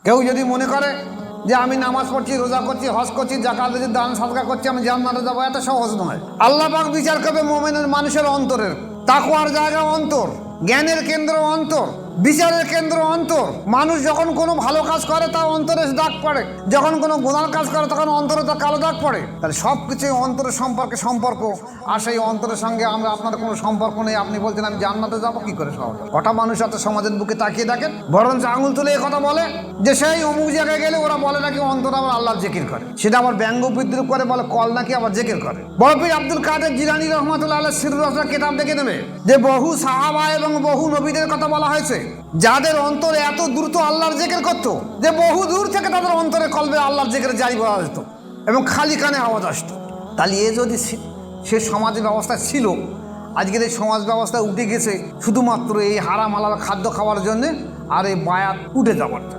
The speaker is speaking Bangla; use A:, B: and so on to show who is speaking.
A: কেউ যদি মনে করে যে আমি নামাজ পড়ছি, রোজা করছি, হজ করছি, যাকাত দিচ্ছি, দান সাদকা করছি, আমি জান্নাতে যাবো, এটা সহজ নয়। আল্লাহ পাক বিচার করবে মুমিনের মানুষের অন্তরের। তাকওয়ার জায়গা অন্তর, জ্ঞানের কেন্দ্র অন্তর, বিচারের কেন্দ্র অন্তর। মানুষ যখন কোনো ভালো কাজ করে তা অন্তরে দাগ পড়ে, যখন কোনো গুনার কাজ করে তখন অন্তরে তা কালো দাগ পড়ে। তাহলে সব কিছুই অন্তরের সম্পর্ক। আর সেই অন্তরের সঙ্গে আমরা আপনার কোনো সম্পর্ক নেই, আপনি বলছেন আমি জান্নাতে যাবো কি করে? সহজ। কটা মানুষ আছে সমাজের বুকে তাকিয়ে দেখেন, বরঞ্চ আঙুল তুলে এই কথা বলে যে সেই অমুক জায়গায় গেলে ওরা বলে নাকি অন্তর আবার আল্লাহর জিকির করে, সেটা আবার ব্যঙ্গ বিদ্রুপ করে, বলে কল নাকি আবার জিকির করে। বড় পীর আব্দুল কাদের জিলানী রহমাতুল্লাহ আলাইহি সিররুল আসরার কিতাব দেখে নেবে যে বহু সাহাবা এবং বহু নবীদের কথা বলা হয়েছে যাদের অন্তরে এত দ্রুত আল্লাহর জিকির করতো যে বহু দূর থেকে তাদের অন্তরে কলবে আল্লাহর জিকির জারি করা যেত এবং খালি কানে আওয়াজ আসতো। তাহলে এ যদি সে সমাজের ব্যবস্থা ছিল, আজকের এই সমাজ ব্যবস্থা উঠে গেছে শুধুমাত্র এই হারাম হালাল খাদ্য খাওয়ার জন্যে আর এই বায়াত উঠে যাওয়ার জন্য।